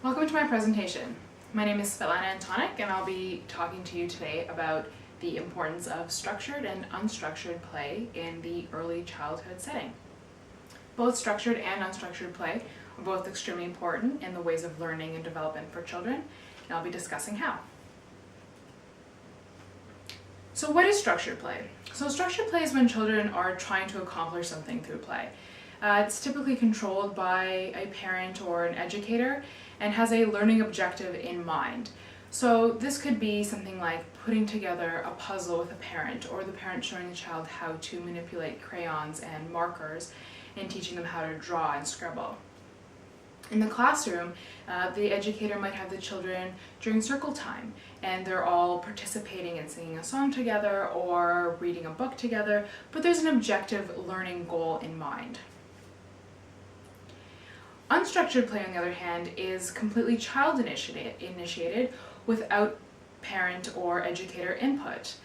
Welcome to my presentation. My name is Antonic and I'll be talking to you today about the importance of structured and unstructured play in the early childhood setting. Both structured and unstructured play are both extremely important in the ways of learning and development for children, and I'll be discussing how. So what is structured play? So structured play is when children are trying to accomplish something through play. It's typically controlled by a parent or an educator and has a learning objective in mind. So this could be something like putting together a puzzle with a parent, or the parent showing the child how to manipulate crayons and markers and teaching them how to draw and scribble. In the classroom, the educator might have the children during circle time, and they're all participating in singing a song together or reading a book together, but there's an objective learning goal in mind. Unstructured play, on the other hand, is completely child-initiated without parent or educator input.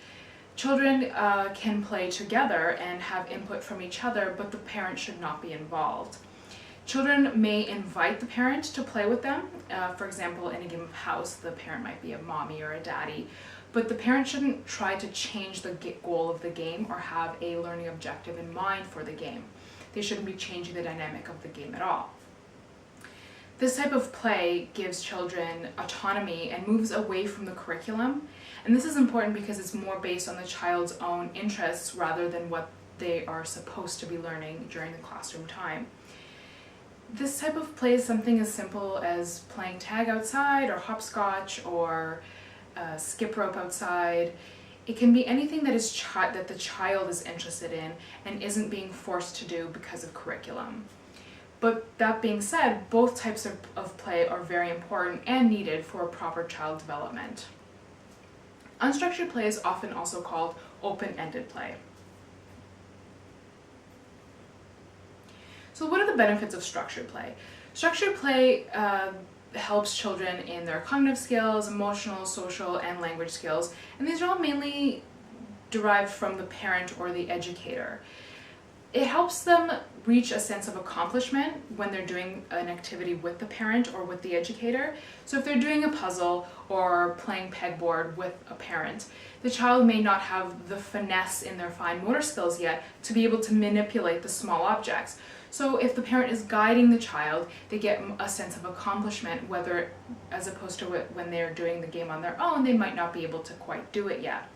Children can play together and have input from each other, but the parent should not be involved. Children may invite the parent to play with them. For example, in a game of house, the parent might be a mommy or a daddy, but the parent shouldn't try to change the goal of the game or have a learning objective in mind for the game. They shouldn't be changing the dynamic of the game at all. This type of play gives children autonomy and moves away from the curriculum, and this is important because it's more based on the child's own interests rather than what they are supposed to be learning during the classroom time. This type of play is something as simple as playing tag outside, or hopscotch, or skip rope outside. It can be anything that the child is interested in and isn't being forced to do because of curriculum. But that being said, both types of play are very important and needed for proper child development. Unstructured play is often also called open-ended play. So what are the benefits of structured play? Structured play helps children in their cognitive skills, emotional, social, and language skills, and these are all mainly derived from the parent or the educator. It helps them reach a sense of accomplishment when they're doing an activity with the parent or with the educator. So if they're doing a puzzle or playing pegboard with a parent, the child may not have the finesse in their fine motor skills yet to be able to manipulate the small objects. So if the parent is guiding the child, they get a sense of accomplishment, whether as opposed to when they're doing the game on their own, they might not be able to quite do it yet.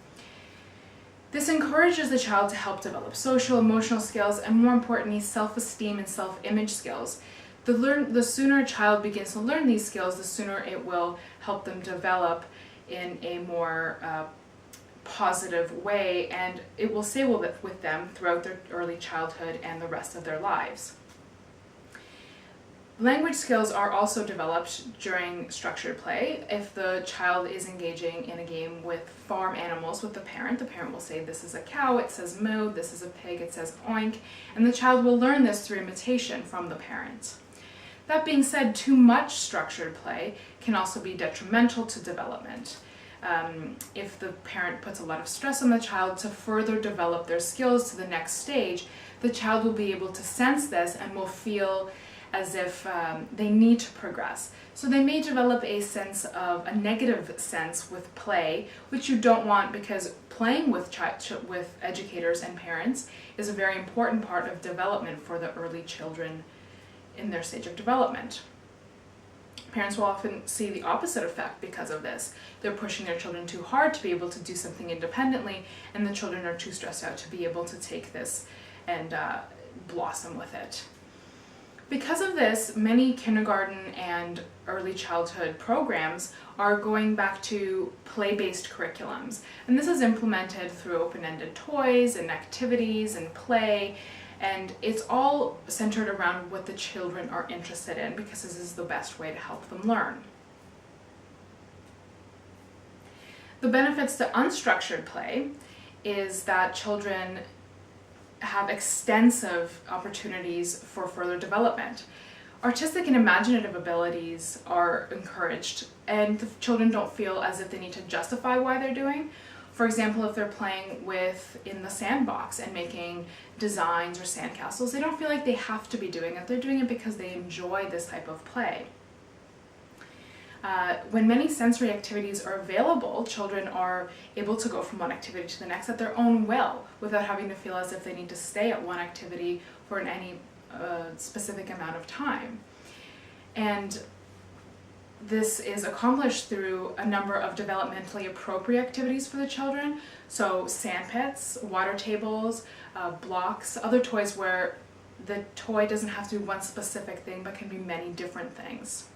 This encourages the child to help develop social, emotional skills, and more importantly, self-esteem and self-image skills. The sooner a child begins to learn these skills, the sooner it will help them develop in a more positive way, and it will stay with them throughout their early childhood and the rest of their lives. Language skills are also developed during structured play. If the child is engaging in a game with farm animals with the parent will say, this is a cow, it says moo, this is a pig, it says oink, and the child will learn this through imitation from the parent. That being said, too much structured play can also be detrimental to development. If the parent puts a lot of stress on the child to further develop their skills to the next stage, the child will be able to sense this and will feel as if they need to progress. So they may develop a negative sense with play, which you don't want, because playing with educators and parents is a very important part of development for the early children in their stage of development. Parents will often see the opposite effect because of this. They're pushing their children too hard to be able to do something independently, and the children are too stressed out to be able to take this and blossom with it. Because of this, many kindergarten and early childhood programs are going back to play-based curriculums. And this is implemented through open-ended toys and activities and play, and it's all centered around what the children are interested in, because this is the best way to help them learn. The benefits to unstructured play is that children have extensive opportunities for further development. Artistic and imaginative abilities are encouraged, and the children don't feel as if they need to justify why they're doing. For example, if they're playing in the sandbox and making designs or sandcastles, they don't feel like they have to be doing it. They're doing it because they enjoy this type of play. When many sensory activities are available, children are able to go from one activity to the next at their own will, without having to feel as if they need to stay at one activity for any specific amount of time. And this is accomplished through a number of developmentally appropriate activities for the children. So sandpits, water tables, blocks, other toys where the toy doesn't have to be one specific thing but can be many different things.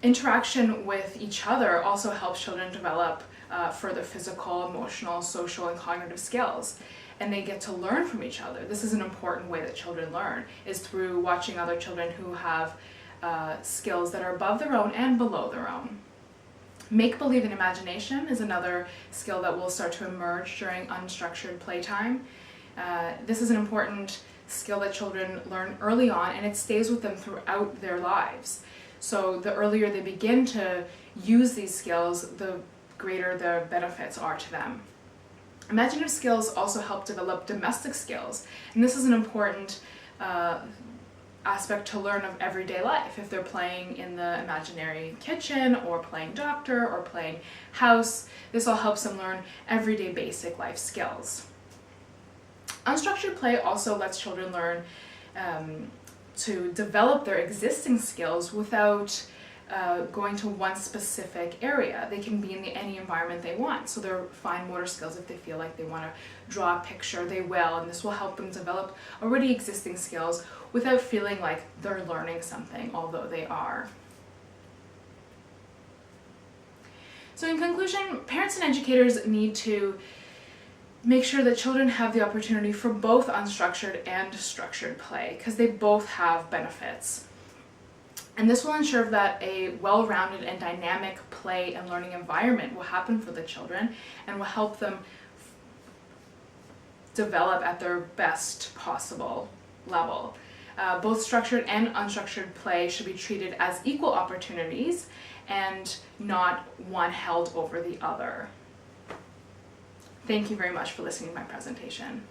Interaction with each other also helps children develop further physical, emotional, social, and cognitive skills. And they get to learn from each other. This is an important way that children learn, is through watching other children who have skills that are above their own and below their own. Make-believe and imagination is another skill that will start to emerge during unstructured playtime. This is an important skill that children learn early on, and it stays with them throughout their lives. So the earlier they begin to use these skills, the greater the benefits are to them. Imaginative skills also help develop domestic skills, and this is an important aspect to learn of everyday life. If they're playing in the imaginary kitchen, or playing doctor, or playing house, this all helps them learn everyday basic life skills. Unstructured play also lets children learn to develop their existing skills without going to one specific area. They can be in any environment they want. So their fine motor skills, if they feel like they want to draw a picture, they will, and this will help them develop already existing skills without feeling like they're learning something, although they are. So in conclusion, parents and educators need to make sure that children have the opportunity for both unstructured and structured play, because they both have benefits. And this will ensure that a well-rounded and dynamic play and learning environment will happen for the children and will help them develop at their best possible level. Both structured and unstructured play should be treated as equal opportunities and not one held over the other. Thank you very much for listening to my presentation.